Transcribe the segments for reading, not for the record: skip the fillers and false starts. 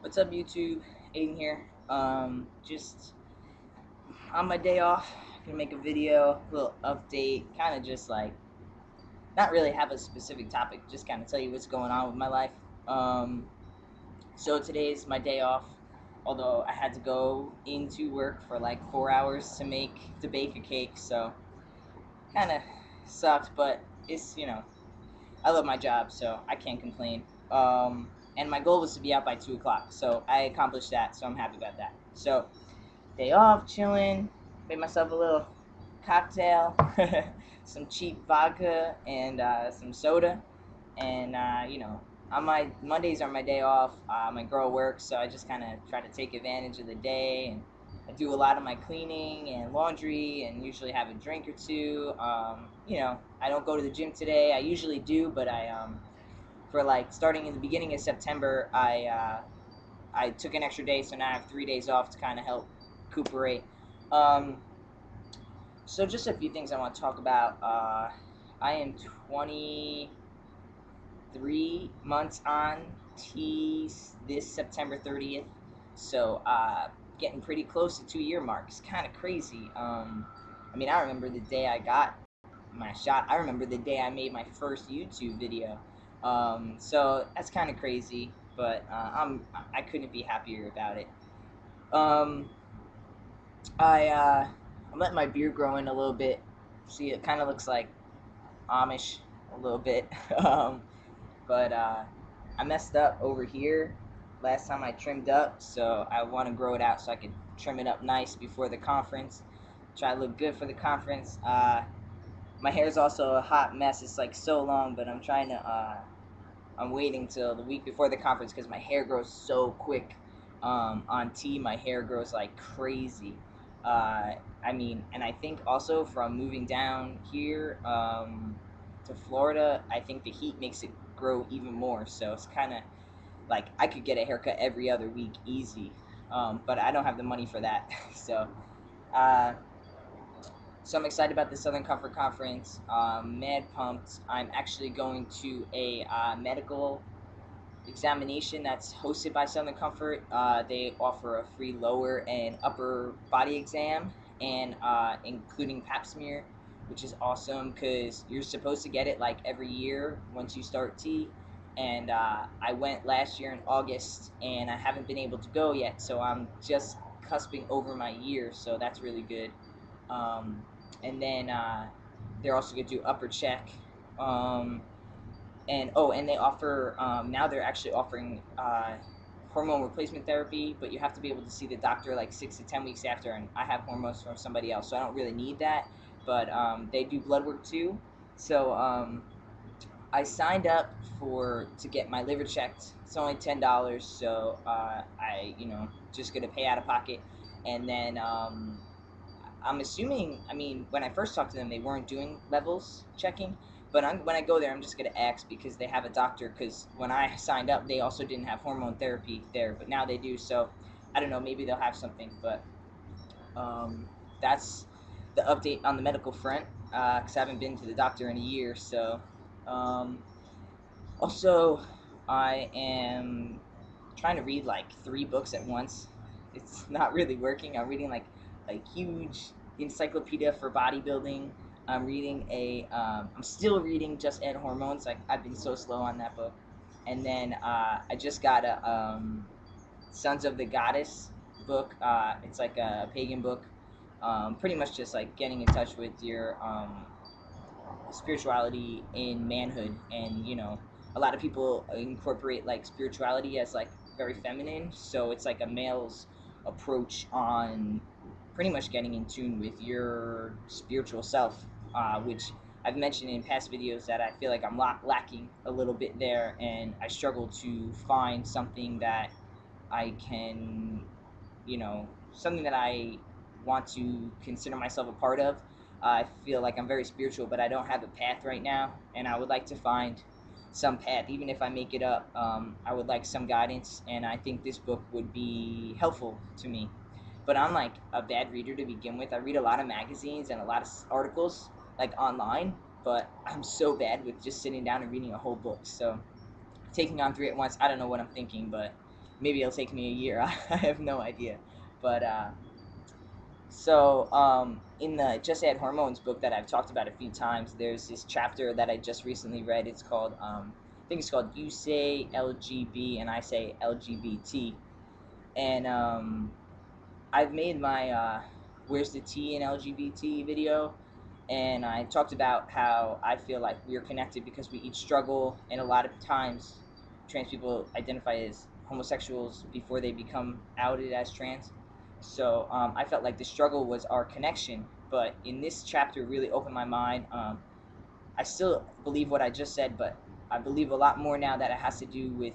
What's up, YouTube? Aiden here. Just on my day off, gonna make a video, a little update, kind of just like not really have a specific topic, just kind of tell you what's going on with my life. Um, so today's my day off, although I had to go into work for like 4 hours to bake a cake, so kind of sucked, but it's. I love my job, so I can't complain. And my goal was to be out by 2 o'clock, so I accomplished that, so I'm happy about that. So, day off, chilling, made myself a little cocktail, some cheap vodka, and some soda. And, on my Mondays are my day off. My girl works, so I just kind of try to take advantage of the day. And I do a lot of my cleaning and laundry, and usually have a drink or two. I don't go to the gym today. I usually do, but for like starting in the beginning of September, I took an extra day, so now I have 3 days off to kind of help recuperate. Um, so just a few things I want to talk about. I am 23 months on T this September 30th, so getting pretty close to 2 year mark. It's kind of crazy. I remember the day I got my shot. I remember the day I made my first YouTube video. So that's kind of crazy, but I couldn't be happier about it. Um, I'm letting my beard grow in a little bit. See, it kind of looks like Amish a little bit. But I messed up over here last time I trimmed up, so I want to grow it out so I can trim it up nice before the conference. Try to look good for the conference. My hair is also a hot mess. It's like so long, but I'm waiting till the week before the conference because my hair grows so quick. On T, my hair grows like crazy. And I think also from moving down here to Florida, I think the heat makes it grow even more. So it's kind of like I could get a haircut every other week easy, but I don't have the money for that. so. Uh, so I'm excited about the Southern Comfort Conference. Mad pumped. I'm actually going to a medical examination that's hosted by Southern Comfort. They offer a free lower and upper body exam, and including Pap smear, which is awesome because you're supposed to get it like every year once you start T. And I went last year in August, and I haven't been able to go yet, so I'm just cusping over my year, so that's really good. Um, and then they're also going to do upper check. And they offer now they're actually offering hormone replacement therapy, but you have to be able to see the doctor like 6 to 10 weeks after. And I have hormones from somebody else, so I don't really need that. But they do blood work too. So I signed up to get my liver checked. It's only $10, so just gonna pay out of pocket, and then I'm assuming, when I first talked to them, they weren't doing levels checking, but when I go there, I'm just going to ask because they have a doctor, because when I signed up, they also didn't have hormone therapy there, but now they do, so I don't know, maybe they'll have something, but that's the update on the medical front, because I haven't been to the doctor in a year, so um, also, I am trying to read like 3 books at once. It's not really working. I'm reading like huge encyclopedia for bodybuilding. I'm still reading Just Add Hormones. Like I've been so slow on that book. And then I just got a Sons of the Goddess book. It's like a pagan book. Pretty much just like getting in touch with your spirituality in manhood, and a lot of people incorporate like spirituality as like very feminine, so it's like a male's approach on pretty much getting in tune with your spiritual self, which I've mentioned in past videos that I feel like I'm lacking a little bit there, and I struggle to find something that I can, something that I want to consider myself a part of. I feel like I'm very spiritual, but I don't have a path right now, and I would like to find some path, even if I make it up. I would like some guidance, and I think this book would be helpful to me. But I'm like a bad reader to begin with. I read a lot of magazines and a lot of articles like online, but I'm so bad with just sitting down and reading a whole book. So taking on 3 at once, I don't know what I'm thinking, but maybe it'll take me a year. I have no idea. But so in the Just Add Hormones book that I've talked about a few times, there's this chapter that I just recently read. It's called, I think it's called You Say LGB and I Say LGBT. And I've made my Where's the T in LGBT video, and I talked about how I feel like we're connected because we each struggle, and a lot of times trans people identify as homosexuals before they become outed as trans. So I felt like the struggle was our connection, but in this chapter really opened my mind. I still believe what I just said, but I believe a lot more now that it has to do with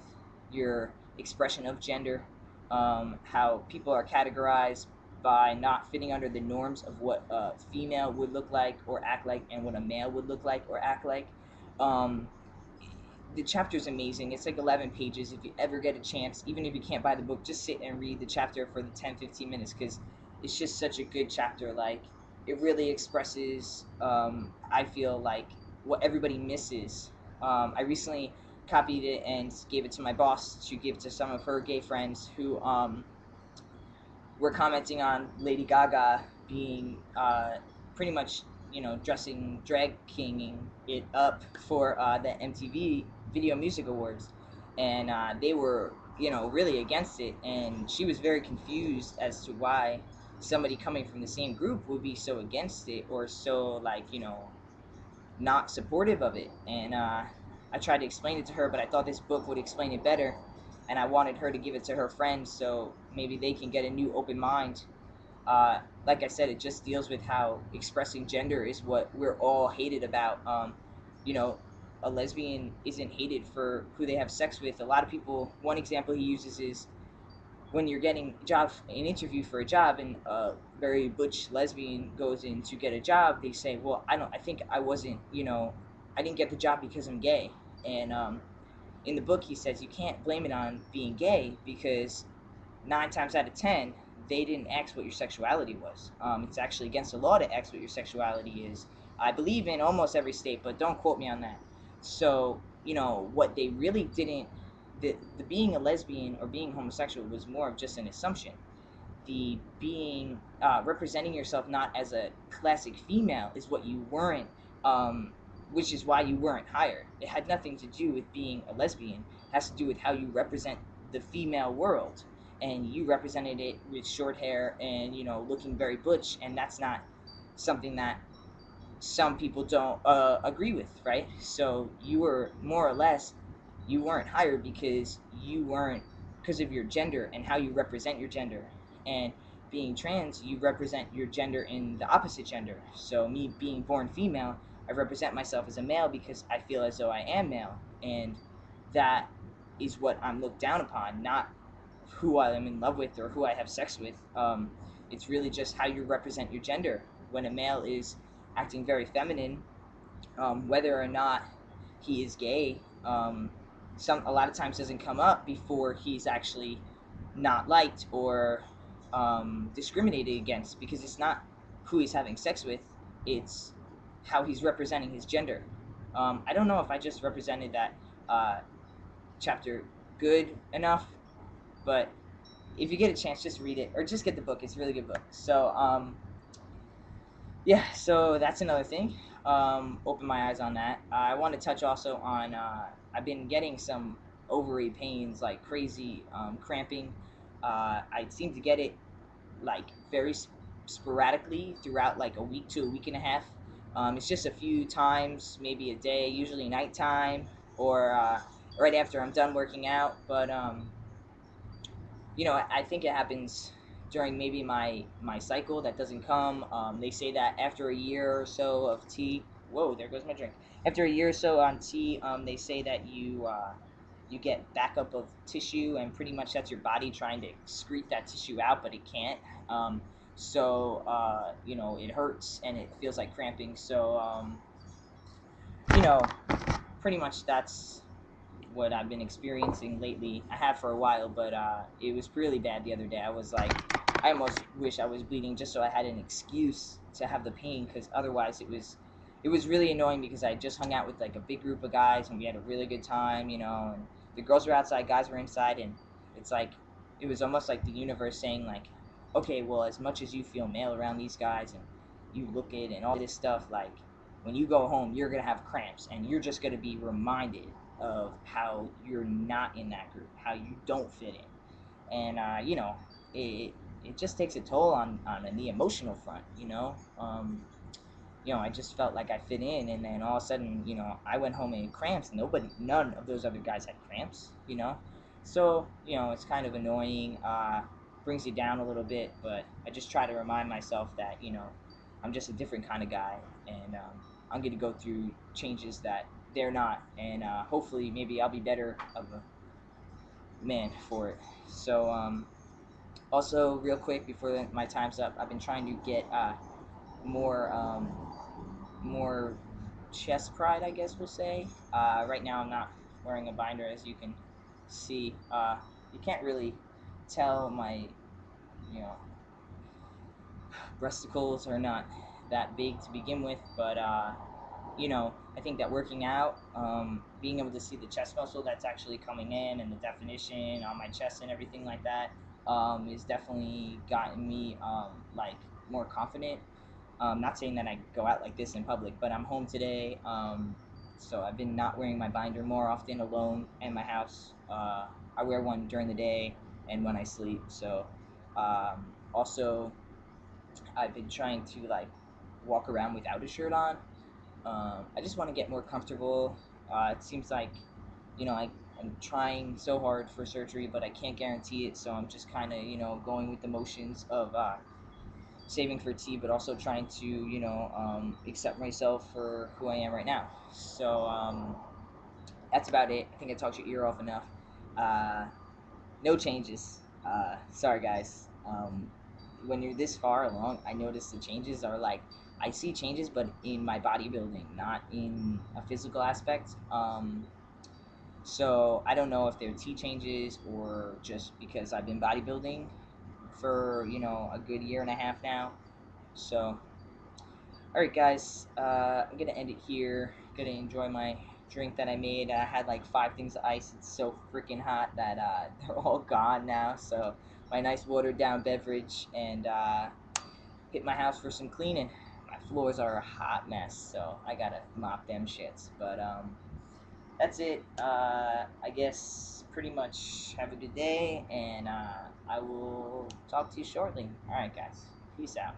your expression of gender, how people are categorized by not fitting under the norms of what a female would look like or act like, and what a male would look like or act like. Um, the chapter is amazing. It's like 11 pages. If you ever get a chance, even if you can't buy the book, just sit and read the chapter for the 10-15 minutes, because it's just such a good chapter. Like, it really expresses, I feel like, what everybody misses. I recently copied it and gave it to my boss to give to some of her gay friends who were commenting on Lady Gaga being pretty much, dressing, drag kinging it up for the MTV Video Music Awards, and they were, really against it, and she was very confused as to why somebody coming from the same group would be so against it, or so, like, not supportive of it. And I tried to explain it to her, but I thought this book would explain it better, and I wanted her to give it to her friends so maybe they can get a new open mind. Like I said, it just deals with how expressing gender is what we're all hated about. You know, a lesbian isn't hated for who they have sex with. A lot of people, one example he uses is when you're getting an interview for a job, and a very butch lesbian goes in to get a job, they say, well, I think I wasn't, I didn't get the job because I'm gay. And in the book he says you can't blame it on being gay, because 9 times out of 10 they didn't ask what your sexuality was. It's actually against the law to ask what your sexuality is, I believe, in almost every state, but don't quote me on that. So, what they really didn't, the being a lesbian or being homosexual was more of just an assumption. The being, representing yourself not as a classic female is what you weren't, which is why you weren't hired. It had nothing to do with being a lesbian. It has to do with how you represent the female world, and you represented it with short hair and, looking very butch, and that's not something that some people don't agree with, right? So you were more or less, you weren't hired because you weren't, because of your gender and how you represent your gender. And being trans, you represent your gender in the opposite gender. So me being born female, I represent myself as a male because I feel as though I am male, and that is what I'm looked down upon, not who I am in love with or who I have sex with. It's really just how you represent your gender. When a male is acting very feminine, whether or not he is gay, a lot of times doesn't come up before he's actually not liked or discriminated against, because it's not who he's having sex with, it's how he's representing his gender. I don't know if I just represented that chapter good enough, but if you get a chance, just read it, or just get the book. It's a really good book. So yeah, so that's another thing. Open my eyes on that. I want to touch also on, I've been getting some ovary pains like crazy, cramping. I seem to get it like very sporadically throughout like a week to a week and a half. It's just a few times, maybe a day, usually nighttime, or right after I'm done working out. But I think it happens during maybe my cycle that doesn't come. They say that after a year or so of tea, whoa, there goes my drink. After a year or so on tea, they say that you get backup of tissue, and pretty much that's your body trying to excrete that tissue out, but it can't. It hurts and it feels like cramping. So, you know, pretty much that's what I've been experiencing lately. I have for a while, but it was really bad the other day. I was like, I almost wish I was bleeding just so I had an excuse to have the pain, because otherwise it was really annoying, because I just hung out with like a big group of guys and we had a really good time, and the girls were outside, guys were inside, and It's like it was almost like the universe saying like, okay, well, as much as you feel male around these guys and you look it and all this stuff, like when you go home, you're gonna have cramps, and you're just gonna be reminded of how you're not in that group, how you don't fit in, and it it just takes a toll on the emotional front, I just felt like I fit in, and then all of a sudden, I went home and cramps. None of those other guys had cramps. So, it's kind of annoying, brings you down a little bit, but I just try to remind myself that, I'm just a different kind of guy, and I'm going to go through changes that they're not, and hopefully maybe I'll be better of a man for it. So, also, real quick before my time's up, I've been trying to get more more chest pride, I guess we'll say. Right now, I'm not wearing a binder, as you can see. You can't really tell my, you know, breasticles are not that big to begin with, but I think that working out, being able to see the chest muscle that's actually coming in and the definition on my chest and everything like that, is definitely gotten me like more confident. Not saying that I go out like this in public, but I'm home today, so I've been not wearing my binder more often alone in my house. I wear one during the day and when I sleep. So also, I've been trying to like walk around without a shirt on. I just want to get more comfortable. It seems like, I'm trying so hard for surgery, but I can't guarantee it. So I'm just kind of, going with the motions of saving for tea, but also trying to, accept myself for who I am right now. So that's about it. I think I talked your ear off enough. Uh, no changes. Sorry, guys. When you're this far along, I notice the changes are like, I see changes, but in my bodybuilding, not in a physical aspect. So I don't know if they're T changes or just because I've been bodybuilding for a good year and a half now. So, all right, guys, I'm gonna end it here. Gonna enjoy my drink that I made. I had like 5 things of ice. It's so freaking hot that they're all gone now. So my nice watered down beverage, and hit my house for some cleaning. My floors are a hot mess, so I gotta mop them shits. But that's it. I guess pretty much have a good day, and I will talk to you shortly. All right, guys. Peace out.